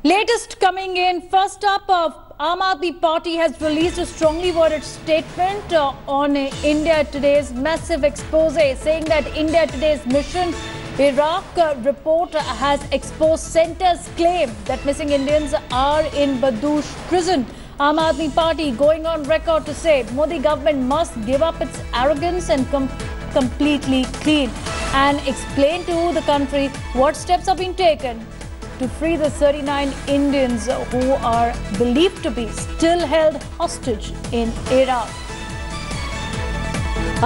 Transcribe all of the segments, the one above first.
Latest coming in. First up, Aam Aadmi Party has released a strongly worded statement on India Today's massive expose, saying that India Today's mission Iraq report has exposed centre's claim that missing Indians are in Badoosh prison. Aam Aadmi Party going on record to say Modi government must give up its arrogance and completely clean and explain to the country what steps are being taken to free the 39 Indians who are believed to be still held hostage in Iraq.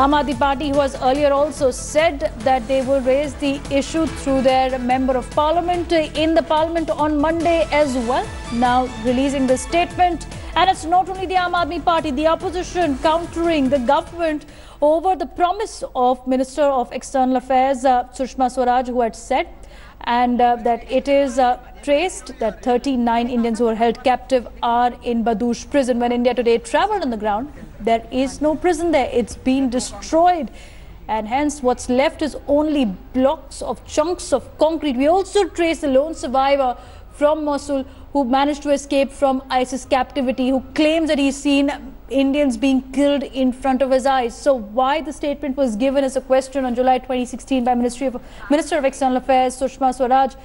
Aam Aadmi Party, who has earlier also said that they will raise the issue through their Member of Parliament in the Parliament on Monday as well, now releasing the statement. And it's not only the Aam Aadmi Party, the opposition countering the government over the promise of Minister of External Affairs Sushma Swaraj, who had said and that it is traced that 39 Indians who are held captive are in Badoosh prison. When India Today travelled on the ground, there is no prison there. It's been destroyed, and hence what's left is only blocks of chunks of concrete. We also traced the lone survivor from Mosul who managed to escape from ISIS captivity, who claims that he's seen Indians being killed in front of his eyes. So why the statement was given as a question on July 2016 by Minister of External Affairs Sushma Swaraj,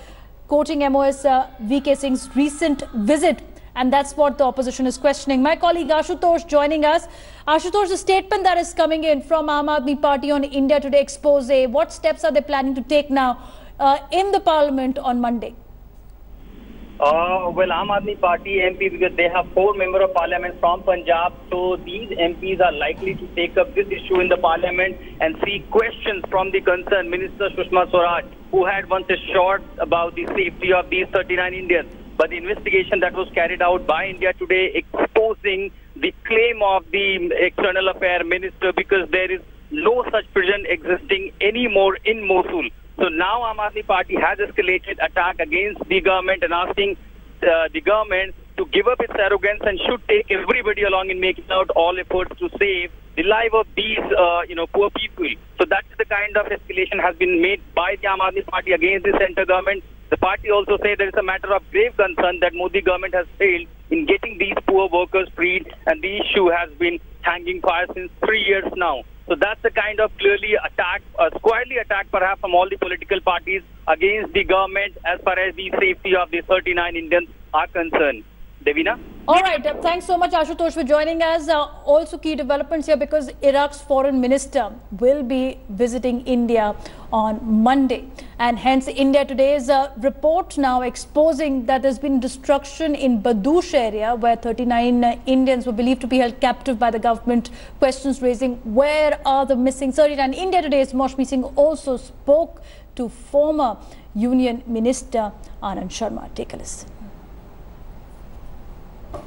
quoting MOS VK Singh's recent visit. And that's what the opposition is questioning. My colleague Ashutosh joining us. Ashutosh, the statement that is coming in from Aam Aadmi Party on India Today expose, what steps are they planning to take now in the Parliament on Monday? Well, Aam Aadmi Party MP, because they have 4 members of Parliament from Punjab, so these MPs are likely to take up this issue in the Parliament and seek questions from the concerned Minister Sushma Swaraj, who had once assured about the safety of these 39 Indians. But the investigation that was carried out by India Today exposing the claim of the External Affairs Minister, because there is no such prison existing anymore in Mosul. So now Aam Aadmi Party has escalated attack against the government and asking the government to give up its arrogance and should take everybody along in making out all efforts to save the life of these poor people. So that's the kind of escalation has been made by the Aam Aadmi Party against the centre government. The party also says there is a matter of grave concern that Modi government has failed in getting these poor workers freed, and the issue has been hanging fire since 3 years now. So that's the kind of clearly attack, squarely attack perhaps from all the political parties against the government as far as the safety of the 39 Indians are concerned. Devina? All right. Thanks so much, Ashutosh, for joining us. Also key developments here, because Iraq's foreign minister will be visiting India on Monday. And hence India Today's report now exposing that there's been destruction in Badoosh area where 39 Indians were believed to be held captive by the government. Questions raising, where are the missing 39? India Today's Maushami Singh also spoke to former Union Minister Anand Sharma. Take a listen.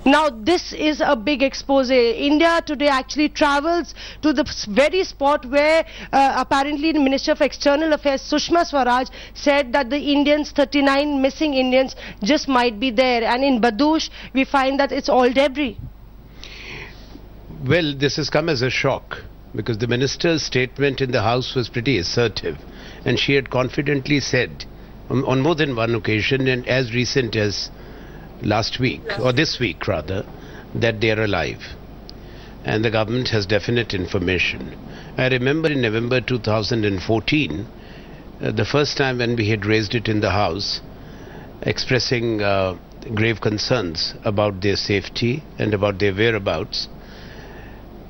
Now this is a big expose. India Today actually travels to the very spot where apparently the Minister of External Affairs Sushma Swaraj said that the Indians, 39 missing Indians, just might be there, and in Badoosh we find that it's all debris. Well, this has come as a shock, because the minister's statement in the House was pretty assertive, and she had confidently said on more than one occasion, and as recent as last week, or this week rather, that they are alive, and the government has definite information. I remember in November 2014, the first time when we had raised it in the House, expressing grave concerns about their safety and about their whereabouts.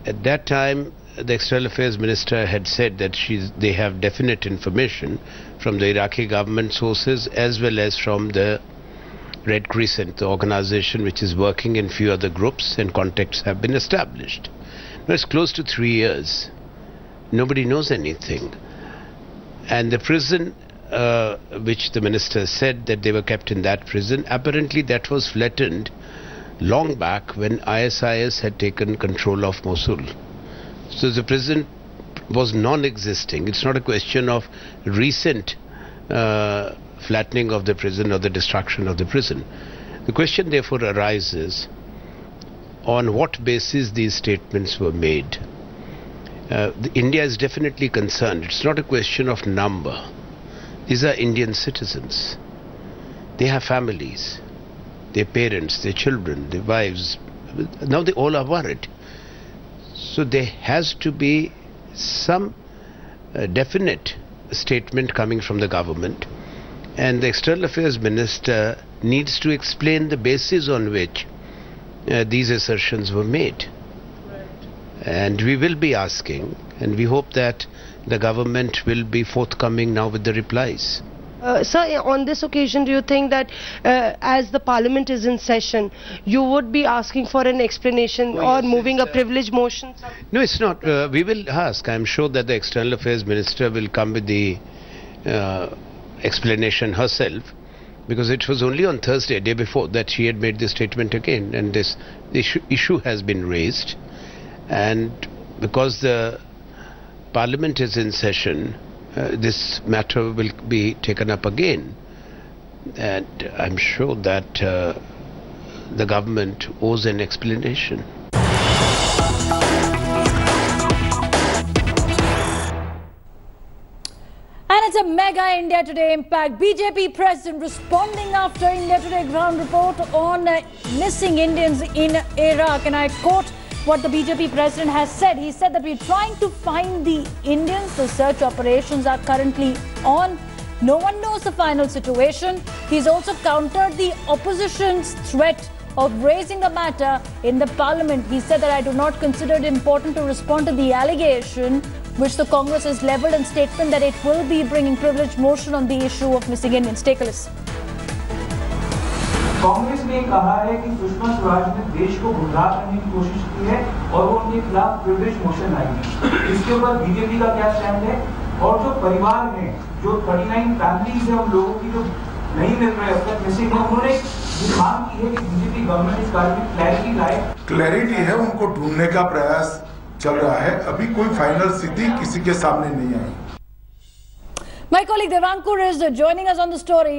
At that time, the External Affairs Minister had said that they have definite information from the Iraqi government sources as well as from the Red Crescent, the organization which is working in few other groups, and contacts have been established. Now it's close to 3 years. Nobody knows anything. And the prison, which the minister said that they were kept in that prison, apparently that was flattened long back when ISIS had taken control of Mosul. So the prison was non-existing. It's not a question of recent flattening of the prison or the destruction of the prison. The question therefore arises, on what basis these statements were made? India is definitely concerned. It's not a question of number. These are Indian citizens. They have families. their parents, their children, their wives. Now they all are worried. So there has to be some definite statement coming from the government, and the External Affairs Minister needs to explain the basis on which these assertions were made. And we will be asking, and we hope that the government will be forthcoming now with the replies. Sir, on this occasion, do you think that as the Parliament is in session, you would be asking for an explanation or moving a privilege motion? No, it's not. We will ask. I'm sure that the External Affairs Minister will come with the explanation herself, because it was only on Thursday, day before, that she had made this statement again, and this issue has been raised. And because the Parliament is in session, this matter will be taken up again, and I'm sure that the government owes an explanation. And it's a mega India Today impact. BJP President responding after India Today ground report on missing Indians in Iraq. And I quote what the BJP President has said. He said that we're trying to find the Indians. The search operations are currently on. No one knows the final situation. He's also countered the opposition's threat of raising the matter in the Parliament. He said that I do not consider it important to respond to the allegation which the Congress has levelled in statement that it will be bringing privilege motion on the issue of missing Indians. Take a listen. Congress ने कहा है कि सुषमा स्वराज ने देश को गुमराह करने की कोशिश की है और वो उनके खिलाफ प्रिविलेज मोशन लाई है। इसके ऊपर बीजेपी का क्या स्टैंड है? और जो परिवार हैं, जो 39 फैमिलीज हैं, उन लोगों की जो नहीं मिल रहे अब तक मिसिंग है, उन्होंने ये मांग की है कि बीजेपी गवर्नमेंट इस बारे में क्लैरिटी लाए। क्लैरिटी है, उनको ढूंढने का प्रयास चल रहा है। अभी कोई फाइनल स्थिति किसी के सामने नहीं आई। My colleague Devankur is joining us on the story.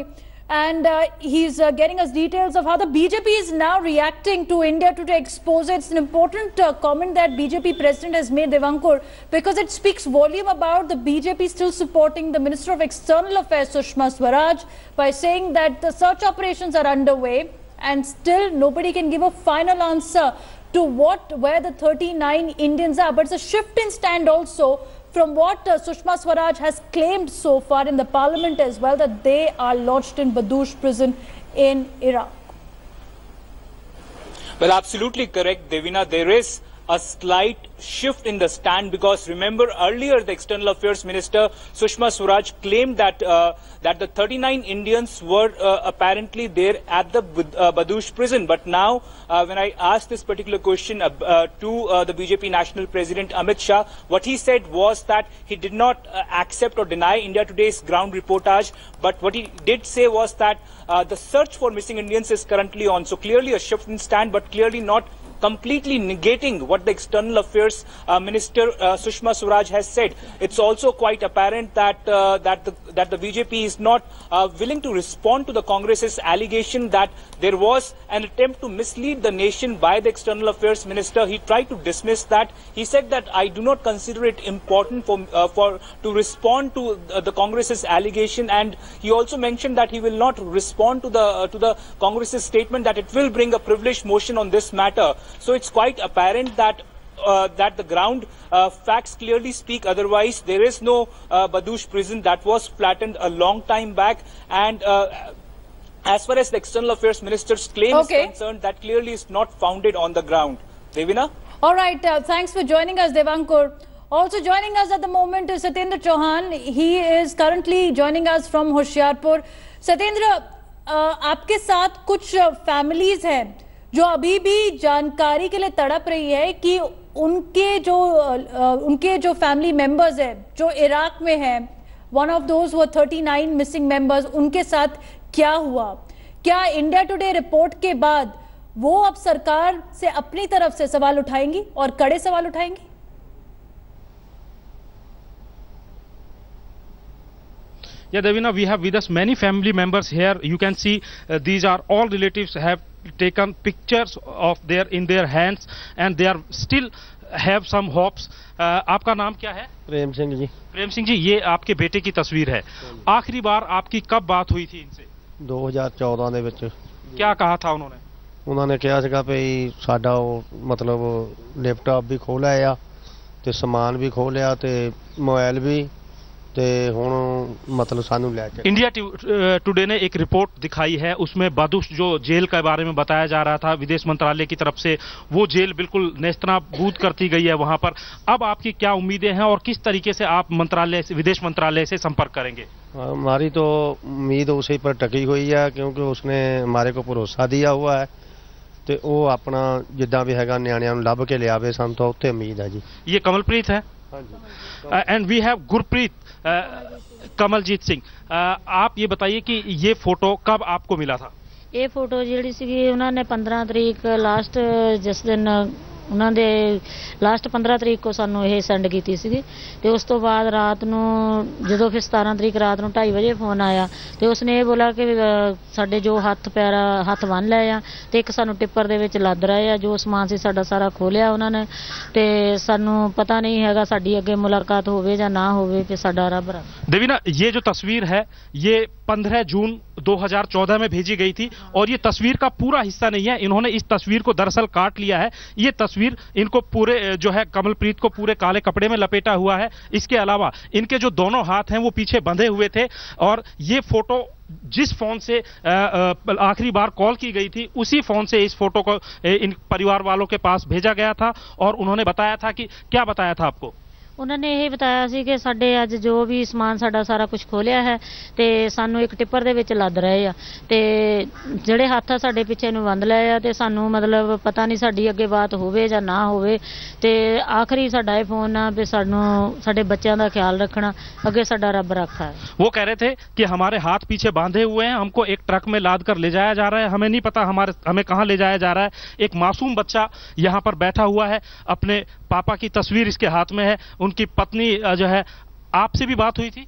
And he's getting us details of how the BJP is now reacting to India Today expose. It's an important comment that BJP President has made, Devankur, because it speaks volume about the BJP still supporting the Minister of External Affairs, Sushma Swaraj, by saying that the search operations are underway and still nobody can give a final answer to where the 39 Indians are. But it's a shift in stand also from what Sushma Swaraj has claimed so far in the Parliament as well, that they are lodged in Badush prison in Iraq. Well, absolutely correct, Devina. There is a slight shift in the stand, because remember earlier the External Affairs Minister Sushma Swaraj claimed that that the 39 Indians were apparently there at the Badush prison. But now when I asked this particular question to the BJP National President Amit Shah, what he said was that he did not accept or deny India Today's ground reportage, but what he did say was that the search for missing Indians is currently on. So clearly a shift in stand, but clearly not completely negating what the External Affairs Minister Sushma Swaraj has said. It's also quite apparent that that the BJP is not willing to respond to the Congress's allegation that there was an attempt to mislead the nation by the External Affairs Minister. He tried to dismiss that. He said that I do not consider it important to respond to the Congress's allegation, and he also mentioned that he will not respond to the Congress's statement that it will bring a privilege motion on this matter. So it's quite apparent that that the ground facts clearly speak otherwise. There is no Badush prison. That was flattened a long time back, and as far as the External Affairs Minister's claim is concerned, that clearly is not founded on the ground. Devina? All right, thanks for joining us, Devankur. Also joining us at the moment is Satyendra Chauhan. He is currently joining us from Hoshiarpur. Satyendra, आपके साथ कुछ families हैं जो अभी भी जानकारी के लिए तड़प रही है कि उनके जो फैमिली मेंबर्स हैं जो इराक में हैं, वन ऑफ दोज वो 39 मिसिंग मेंबर्स, उनके साथ क्या हुआ? क्या इंडिया टुडे रिपोर्ट के बाद वो अब सरकार से अपनी तरफ से सवाल उठाएंगी और कड़े सवाल उठाएंगी? Yeah, Devina, we have with us many family members here. You can see these are all relatives have taken pictures of in their hands, and they are still have some hopes. आपका नाम क्या है? प्रेम सिंह जी। प्रेम सिंह जी, ये आपके बेटे की तस्वीर है। आखिरी बार आपकी कब बात हुई थी इनसे? 2014 ਦੇ ਵਿੱਚ। क्या कहा था उन्होंने? उन्होंने कहा ਸੀਗਾ ਵੀ ਸਾਡਾ ਉਹ ਮਤਲਬ ਲੈਪਟਾਪ ਵੀ ਖੋਹ ਲਿਆ ਤੇ ਸਮਾਨ ਵੀ ਖੋਹ ਲਿਆ ਤੇ ਮੋਬਾਈਲ ਵੀ ਤੇ ਹੁਣ मतलब सानू लेके। इंडिया टुडे ने एक रिपोर्ट दिखाई है, उसमें बदुश जो जेल के बारे में बताया जा रहा था विदेश मंत्रालय की तरफ से, वो जेल बिल्कुल नेस्तनाबूद करती गई है वहां पर। अब आपकी क्या उम्मीदें हैं और किस तरीके से आप मंत्रालय से, विदेश मंत्रालय से संपर्क करेंगे? हमारी तो उम्मीद उसी पर टकी हुई है क्योंकि उसने हमारे को भरोसा दिया हुआ है ਤੇ ਉਹ ਆਪਣਾ ਜਿੱਦਾਂ ਵੀ ਹੈਗਾ ਨਿਆਣਿਆਂ ਨੂੰ ਲੱਭ ਕੇ ਲਿਆਵੇ, ਸਾਨੂੰ ਤਾਂ ਉੱਥੇ ਉਮੀਦ ਹੈ ਜੀ। ये कमलप्रीत है and we have Gurpreet Kamaljeet Singh. आप ये बताइए कि ये फोटो कब आपको मिला था? ਇਹ ਫੋਟੋ ਜਿਹੜੀ ਸੀਗੀ ਉਹਨਾਂ ਨੇ 15 ਤਰੀਕ ਲਾਸਟ ਜਿਸ ਦਿਨ ਉਹਨਾਂ ਦੇ ਲਾਸਟ 15 ਤਰੀਕ ਕੋ ਸਾਨੂੰ ਇਹ ਸੈਂਡ ਕੀਤੀ ਸੀਗੀ ਤੇ ਉਸ ਤੋਂ ਬਾਅਦ ਰਾਤ ਨੂੰ ਜਦੋਂ ਫਿਰ 17 ਤਰੀਕ ਰਾਤ ਨੂੰ 2:30 ਵਜੇ ਫੋਨ ਆਇਆ ਤੇ ਉਸਨੇ ਇਹ ਬੋਲਿਆ ਕਿ ਸਾਡੇ ਜੋ ਹੱਥ ਬੰਨ ਲਏ ਆ ਤੇ ਇੱਕ ਸਾਨੂੰ ਟਿੱਪਰ ਦੇ ਵਿੱਚ ਲੱਦ ਰਹੇ ਆ, ਜੋ ਸਮਾਨ ਸੀ ਸਾਡਾ ਸਾਰਾ ਖੋਲਿਆ ਉਹਨਾਂ ਨੇ ਤੇ ਸਾਨੂੰ ਪਤਾ ਨਹੀਂ ਹੈਗਾ ਸਾਡੀ ਅੱਗੇ ਮੁਲਾਕਾਤ ਹੋਵੇ ਜਾਂ ਨਾ ਹੋਵੇ ਤੇ ਸਾਡਾ ਰੱਬ ਰੱਬ। देवीना, ये जो तस्वीर है ये 15 जून 2014 में भेजी गई थी और ये तस्वीर का पूरा हिस्सा नहीं है, इन्होंने इस तस्वीर को दरअसल काट लिया है। ये तस्वीर इनको पूरे जो है कमलप्रीत को पूरे काले कपड़े में लपेटा हुआ है। इसके अलावा इनके जो दोनों हाथ हैं वो पीछे बंधे हुए थे और ये फोटो जिस फोन से आखिरी बार कॉल की गई थी उसी फोन से इस फोटो को इन परिवार वालों के पास भेजा गया था और उन्होंने बताया था कि क्या बताया था आपको? ਉਹਨਾਂ ਨੇ ਇਹ ਬਤਾਇਆ ਸੀ ਕਿ ਸਾਡੇ ਅੱਜ ਜੋ ਵੀ ਸਮਾਨ ਸਾਡਾ ਸਾਰਾ ਕੁਝ ਖੋਲਿਆ ਹੈ ਤੇ ਸਾਨੂੰ ਇੱਕ ਟਿੱਪਰ ਦੇ ਵਿੱਚ ਲੱਦ ਰਹੇ ਆ ਤੇ ਜਿਹੜੇ ਹੱਥ ਆ ਸਾਡੇ ਪਿੱਛੇ ਨੂੰ ਬੰਦ ਲਏ ਆ ਤੇ ਸਾਨੂੰ ਮਤਲਬ ਪਤਾ ਨਹੀਂ ਸਾਡੀ ਅੱਗੇ ਬਾਤ ਹੋਵੇ ਜਾਂ ਨਾ ਹੋਵੇ ਤੇ ਆਖਰੀ ਸਾਡਾ ਇਹ ਫੋਨ ਆ ਵੀ ਸਾਨੂੰ ਸਾਡੇ ਬੱਚਿਆਂ ਦਾ ਖਿਆਲ ਰੱਖਣਾ, ਅੱਗੇ ਸਾਡਾ ਰੱਬ ਰੱਖਾ है। वो कह रहे थे कि हमारे हाथ पीछे बांधे हुए हैं, हमको एक ट्रक में लाद कर ले जाया जा रहा है, हमें नहीं पता हमें कहाँ ले जाया जा रहा है। एक मासूम बच्चा यहाँ पर बैठा हुआ है, अपने पापा की तस्वीर इसके हाथ में है। उनकी पत्नी जो है, आपसे भी बात हुई थी?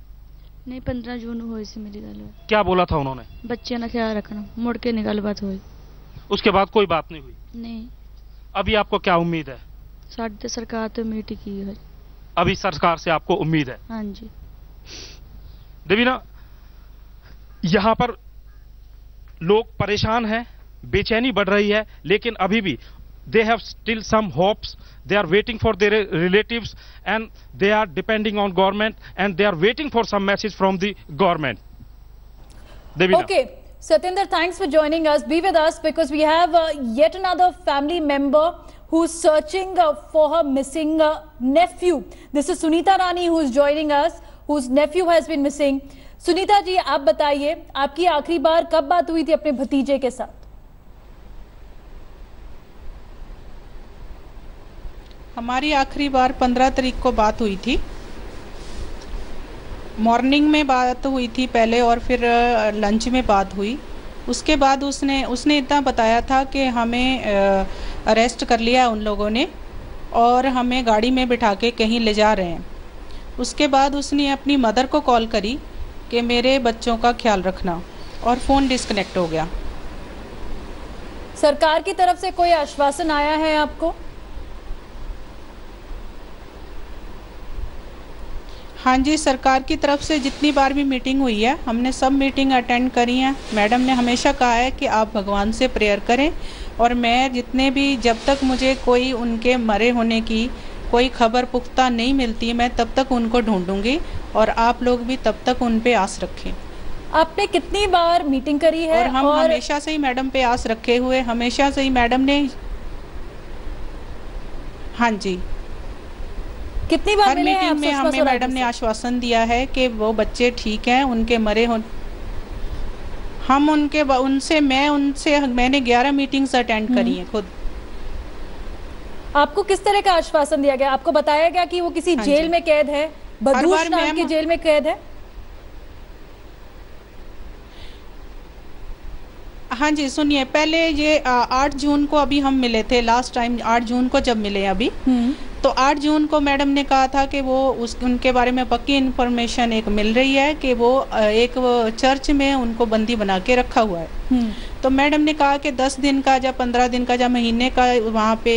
नहीं, 15 जून हुई सी मेरी गल। क्या बोला था उन्होंने? बच्चे ना ख्याल रखना, मुड़ के नहीं गलबात हुई। उसके बाद कोई बात नहीं हुई? नहीं। अभी आपको क्या उम्मीद है? साडी सरकार तो उम्मीद की है। अभी सरकार से आपको उम्मीद है? हाँ जी। देवीना, यहाँ पर लोग परेशान हैं, बेचैनी बढ़ रही है, लेकिन अभी भी they have still some hopes. They are waiting for their relatives and they are depending on government and they are waiting for some message from the government. Devina. Okay, Satyendra, thanks for joining us. Be with us because we have yet another family member who's searching for her missing nephew. This is Sunita Rani who's joining us, whose nephew has been missing. Sunita ji, आप बताइए, आपकी आखिरी बार कब बात हुई थी अपने भतीजे के साथ? हमारी आखिरी बार 15 तारीख को बात हुई थी। मॉर्निंग में बात हुई थी पहले और फिर लंच में बात हुई। उसके बाद उसने इतना बताया था कि हमें अरेस्ट कर लिया उन लोगों ने और हमें गाड़ी में बिठा के कहीं ले जा रहे हैं। उसके बाद उसने अपनी मदर को कॉल करी कि मेरे बच्चों का ख्याल रखना और फ़ोन डिस्कनेक्ट हो गया। सरकार की तरफ से कोई आश्वासन आया है आपको? हाँ जी, सरकार की तरफ से जितनी बार भी मीटिंग हुई है हमने सब मीटिंग अटेंड करी हैं। मैडम ने हमेशा कहा है कि आप भगवान से प्रेयर करें और मैं जितने भी जब तक मुझे कोई उनके मरे होने की कोई खबर पुख्ता नहीं मिलती मैं तब तक उनको ढूंढूंगी और आप लोग भी तब तक उन पे आस रखें। आपने कितनी बार मीटिंग करी है? और हम हमेशा से ही मैडम पे आस रखे हुए, हमेशा से ही मैडम ने, हाँ जी, कितनी बार हर मीटिंग में हमें मैडम ने आश्वासन दिया है कि वो बच्चे ठीक हैं, उनके मरे हो। हम मैंने 11 मीटिंग्स अटेंड करी हैं खुद। आपको किस तरह का आश्वासन दिया गया? आपको बताया गया कि वो किसी जेल में कैद है, बदूश नाम की जेल में कैद है? हाँ जी, सुनिए, पहले ये 8 जून को अभी हम मिले थे, लास्ट टाइम 8 जून को जब मिले अभी, तो 8 जून को मैडम ने कहा था कि वो उनके बारे में पक्की इन्फॉर्मेशन एक मिल रही है कि वो एक चर्च में उनको बंदी बना के रखा हुआ है। तो मैडम ने कहा कि 10 दिन का या 15 दिन का या महीने का वहाँ पे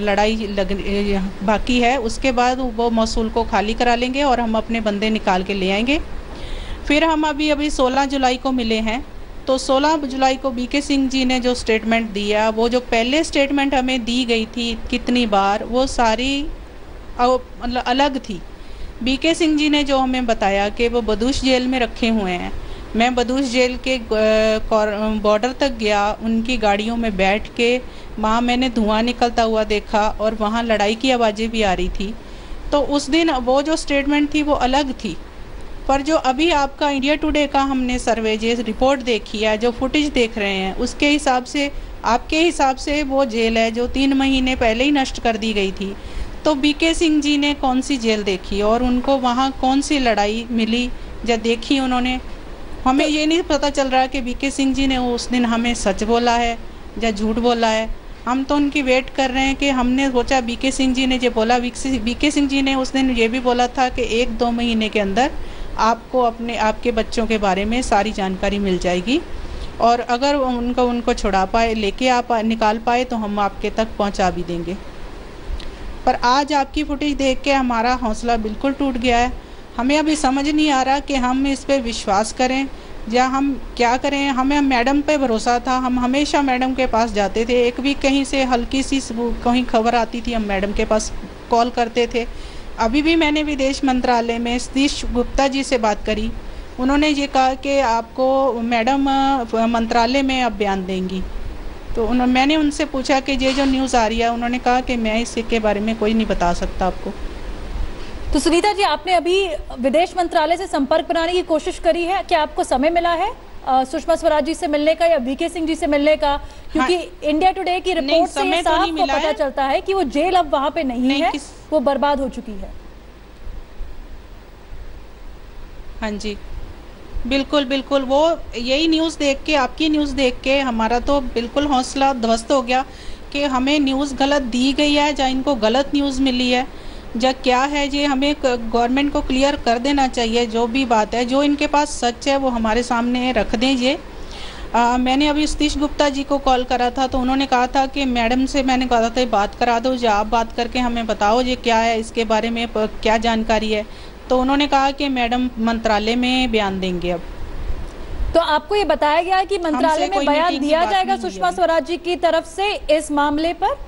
लड़ाई बाकी है, उसके बाद वो मौसूल को खाली करा लेंगे और हम अपने बंदे निकाल के ले आएंगे। फिर हम अभी 16 जुलाई को मिले हैं तो 16 जुलाई को बीके सिंह जी ने जो स्टेटमेंट दिया, वो जो पहले स्टेटमेंट हमें दी गई थी कितनी बार, वो सारी मतलब अलग थी। बीके सिंह जी ने जो हमें बताया कि वो बदूश जेल में रखे हुए हैं। मैं बदूश जेल के बॉर्डर तक गया, उनकी गाड़ियों में बैठ के वहाँ मैंने धुआं निकलता हुआ देखा और वहाँ लड़ाई की आवाज़ें भी आ रही थी। तो उस दिन वो जो स्टेटमेंट थी वो अलग थी, पर जो अभी आपका इंडिया टुडे का हमने सर्वे जो रिपोर्ट देखी है, जो फुटेज देख रहे हैं, उसके हिसाब से आपके हिसाब से वो जेल है जो 3 महीने पहले ही नष्ट कर दी गई थी। तो बीके सिंह जी ने कौन सी जेल देखी और उनको वहाँ कौन सी लड़ाई मिली या देखी उन्होंने? हमें ये नहीं पता चल रहा कि बीके सिंह जी ने उस दिन हमें सच बोला है या झूठ बोला है। हम तो उनकी वेट कर रहे हैं कि हमने सोचा बीके सिंह जी ने जो बोला, बीके सिंह जी ने उस दिन ये भी बोला था कि 1-2 महीने के अंदर आपको आपके बच्चों के बारे में सारी जानकारी मिल जाएगी और अगर उनको छुड़ा पाए, लेके आप निकाल पाए तो हम आपके तक पहुंचा भी देंगे। पर आज आपकी फुटेज देख के हमारा हौसला बिल्कुल टूट गया है। हमें अभी समझ नहीं आ रहा कि हम इस पे विश्वास करें या हम क्या करें। हमें मैडम पे भरोसा था, हम हमेशा मैडम के पास जाते थे। एक भी कहीं से हल्की सी कहीं खबर आती थी, हम मैडम के पास कॉल करते थे। अभी भी मैंने विदेश मंत्रालय में सतीश गुप्ता जी से बात करी, उन्होंने ये कहा कि आपको मैडम मंत्रालय में अब बयान देंगी। तो मैंने उनसे पूछा कि ये जो न्यूज़ आ रही है, उन्होंने कहा कि मैं इसके बारे में कोई नहीं बता सकता आपको। तो सुनीता जी, आपने अभी विदेश मंत्रालय से संपर्क बनाने की कोशिश करी है? क्या आपको समय मिला है सुषमा स्वराज जी से मिलने का या बीके सिंह जी से मिलने का? क्योंकि इंडिया टुडे की रिपोर्ट से ये साफ को पता चलता है कि वो जेल अब वहां पे नहीं है, वो बर्बाद हो चुकी है। हाँ जी, बिल्कुल बिल्कुल। वो यही न्यूज़ देख के, आपकी न्यूज़ देख के हमारा तो बिल्कुल हौसला ध्वस्त हो गया कि हमें न्यूज़ गलत दी गई है या इनको गलत न्यूज़ मिली है या क्या है। ये हमें गवर्नमेंट को क्लियर कर देना चाहिए। जो भी बात है, जो इनके पास सच है वो हमारे सामने रख दें। ये मैंने अभी सतीश गुप्ता जी को कॉल करा था तो उन्होंने कहा था कि मैडम से मैंने कहा था बात करा दो, या आप बात करके हमें बताओ ये क्या है, इसके बारे में क्या जानकारी है। तो उन्होंने कहा कि मैडम मंत्रालय में बयान देंगे। अब तो आपको ये बताया गया कि मंत्रालय में बयान दिया जाएगा सुषमा स्वराज जी की तरफ से इस मामले पर?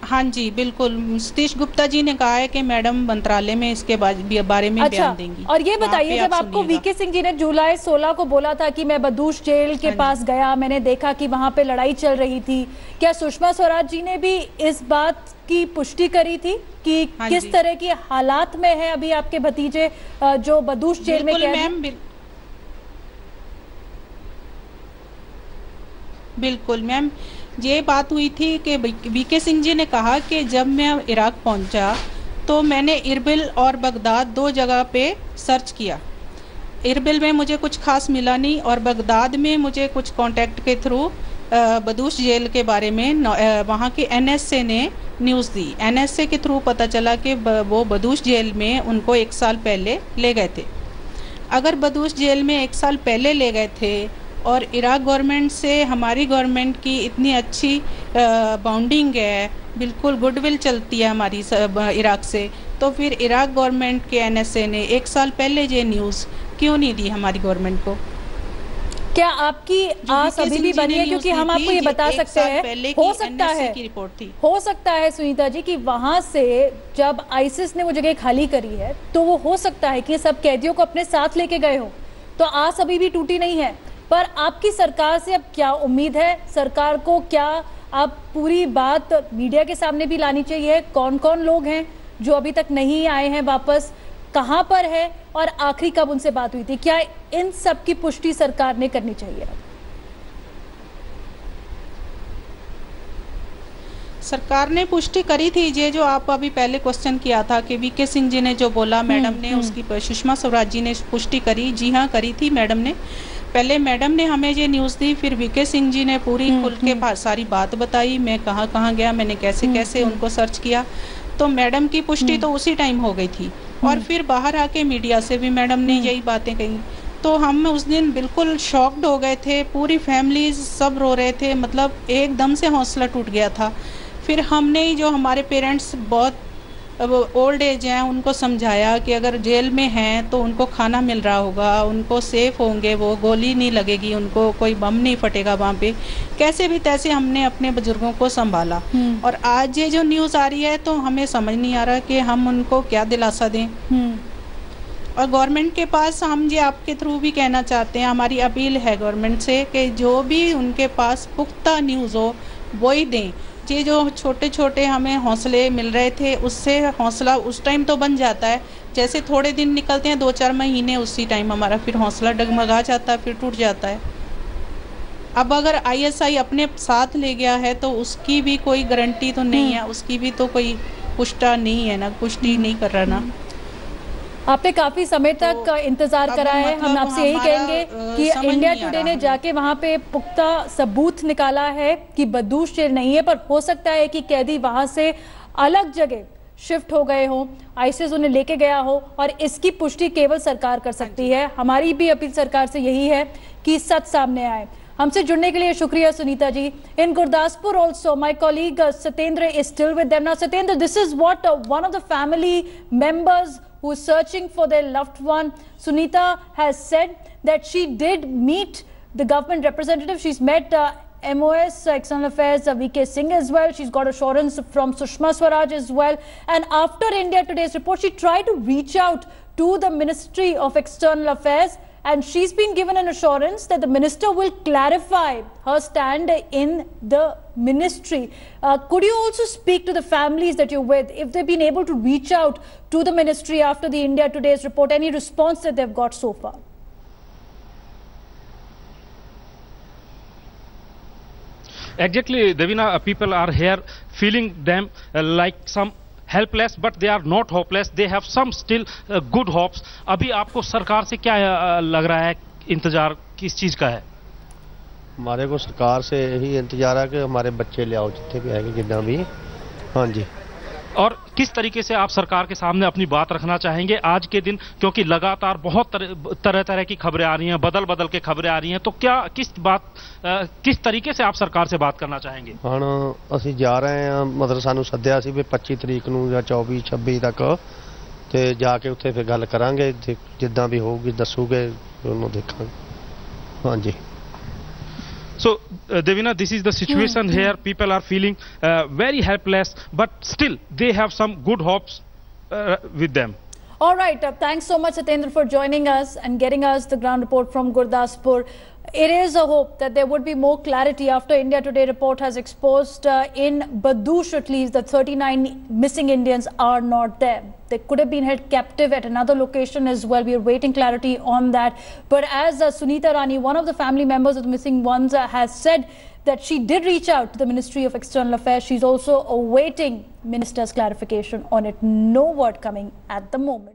हाँ जी, बिल्कुल। सतीश गुप्ता जी ने कहा है कि मैडम मंत्रालय में इसके बारे में बयान देंगी। और ये बताइए, जब आपको वीके सिंह जी ने जुलाई 16 को बोला था कि मैं बदूश जेल के पास गया, मैंने देखा कि वहां पे लड़ाई चल रही थी, क्या सुषमा स्वराज जी ने भी इस बात की पुष्टि करी थी कि किस तरह की हालात में है अभी आपके भतीजे जो बदूश जेल में कैद? बिल्कुल मैम, ये बात हुई थी कि बीके सिंह जी ने कहा कि जब मैं इराक पहुंचा तो मैंने इरबिल और बगदाद 2 जगह पे सर्च किया। इरबिल में मुझे कुछ खास मिला नहीं और बगदाद में मुझे कुछ कांटेक्ट के थ्रू बदूश जेल के बारे में वहाँ के NSA ने न्यूज़ दी। NSA के थ्रू पता चला कि वो बदूश जेल में उनको 1 साल पहले ले गए थे। अगर बदूश जेल में 1 साल पहले ले गए थे और इराक गवर्नमेंट से हमारी गवर्नमेंट की इतनी अच्छी बॉन्डिंग है, बिल्कुल गुडविल चलती है हमारी इराक से, तो फिर इराक गवर्नमेंट के NSA ने 1 साल पहले ये न्यूज़ क्यों नहीं दी हमारी गवर्नमेंट को? क्या आपकी आस अभी भी बनी है? क्योंकि हम आपको ये बता सकते हैं, हो सकता है की रिपोर्ट थी, हो सकता है सुनीता जी कि वहां से जब आईसिस ने वो जगह खाली करी है तो वो हो सकता है कि सब कैदियों को अपने साथ लेके गए हो। तो आस अभी भी टूटी नहीं है। पर आपकी सरकार से अब क्या उम्मीद है? सरकार को क्या अब पूरी बात मीडिया के सामने भी लानी चाहिए? कौन कौन लोग हैं जो अभी तक नहीं आए हैं वापस, कहां पर है और आखिरी कब उनसे बात हुई थी? क्या इन सब की पुष्टि सरकार ने करनी चाहिए? सरकार ने पुष्टि करी थी। ये जो आप अभी पहले क्वेश्चन किया था कि वीके सिंह जी ने जो बोला, मैडम ने उसकी सुषमा स्वराज जी ने पुष्टि करी। जी हाँ, करी थी मैडम ने। पहले मैडम ने हमें ये न्यूज़ दी, फिर वीके सिंह जी ने पूरी खुल के सारी बात बताई, मैं कहाँ कहाँ गया, मैंने कैसे कैसे उनको सर्च किया। तो मैडम की पुष्टि तो उसी टाइम हो गई थी। और फिर बाहर आके मीडिया से भी मैडम ने यही बातें कही। तो हम उस दिन बिल्कुल शॉक्ड हो गए थे, पूरी फैमिली सब रो रहे थे, मतलब एकदम से हौसला टूट गया था। फिर हमने जो हमारे पेरेंट्स बहुत अब ओल्ड एज हैं, उनको समझाया कि अगर जेल में हैं तो उनको खाना मिल रहा होगा, उनको सेफ होंगे, वो गोली नहीं लगेगी, उनको कोई बम नहीं फटेगा वहाँ पे। कैसे भी तैसे हमने अपने बुजुर्गों को संभाला। और आज ये जो न्यूज़ आ रही है तो हमें समझ नहीं आ रहा कि हम उनको क्या दिलासा दें। और गवर्नमेंट के पास हम ये आपके थ्रू भी कहना चाहते हैं, हमारी अपील है गवर्नमेंट से कि जो भी उनके पास पुख्ता न्यूज़ हो वो ही दें। ये जो छोटे छोटे हमें हौसले मिल रहे थे उससे हौसला उस टाइम तो बन जाता है, जैसे थोड़े दिन निकलते हैं 2-4 महीने, उसी टाइम हमारा फिर हौसला डगमगा जाता है, फिर टूट जाता है। अब अगर ISI अपने साथ ले गया है तो उसकी भी कोई गारंटी तो नहीं है, उसकी भी तो कोई पुष्टा नहीं है ना, पुष्टि नहीं कर रहा ना। आपने काफी समय तक इंतजार करा है। हम आपसे यही कहेंगे कि इंडिया टुडे ने जाके वहां पे पुख्ता सबूत निकाला है कि बदूश जेल नहीं है, पर हो सकता है कि कैदी वहां से अलग जगह शिफ्ट हो गए हो, ISIS उन्हें लेके गया हो, और इसकी पुष्टि केवल सरकार कर सकती है। हमारी भी अपील सरकार से यही है कि सच सामने आए। हमसे जुड़ने के लिए शुक्रिया Sunita ji. In Gurdaspur also my colleague Satyendra is still with them. Now Satyendra, this is what one of the family members who is searching for their loved one. Sunita has said that she did meet the government representative. She's met MOS External Affairs VK Singh as well. She's got assurance from Sushma Swaraj as well. And after India Today's report, she tried to reach out to the Ministry of External Affairs, and she's been given an assurance that the minister will clarify her stand in the ministry. Could you also speak to the families that you're with, if they've been able to reach out to the ministry after the India Today's report, any response that they've got so far? Exactly, Devina, people are here feeling them like some helpless, but they are not hopeless. They have some still good hopes. अभी आपको सरकार से क्या लग रहा है, इंतजार किस चीज़ का है? हमारे को सरकार से यही इंतजार है कि हमारे बच्चे ले आओ जितने भी आएंगे, जितना भी। हाँ जी। और किस तरीके से आप सरकार के सामने अपनी बात रखना चाहेंगे आज के दिन, क्योंकि लगातार बहुत तरह तरह की खबरें आ रही हैं, बदल बदल के खबरें आ रही हैं, तो क्या किस तरीके से आप सरकार से बात करना चाहेंगे? हाँ, ਅਸੀਂ ਜਾ ਰਹੇ ਹਾਂ, ਮਤਲਬ ਸਾਨੂੰ ਸੱਦਿਆ ਸੀ ਵੀ 25 ਤਰੀਕ ਨੂੰ ਜਾਂ 24-26 ਤੱਕ, ਤੇ ਜਾ ਕੇ ਉੱਥੇ ਫਿਰ ਗੱਲ ਕਰਾਂਗੇ, ਜਿੱਦਾਂ ਵੀ ਹੋਊਗੀ ਦੱਸੂਗੇ, ਉਹਨੂੰ ਦੇਖਾਂਗੇ। हाँ जी। So, Devina, this is the situation here. People are feeling very helpless, but still they have some good hopes with them. All right. Thanks so much, Satyendra, for joining us and getting us the ground report from Gurdaspur. It is a hope that there would be more clarity after India Today report has exposed in Badoosh at least that 39 missing Indians are not there. They could have been held captive at another location as well. We are waiting clarity on that. But as Sunita Rani, one of the family members of the missing ones, has said that she did reach out to the Ministry of External Affairs. She's also awaiting Minister's clarification on it. No word coming at the moment.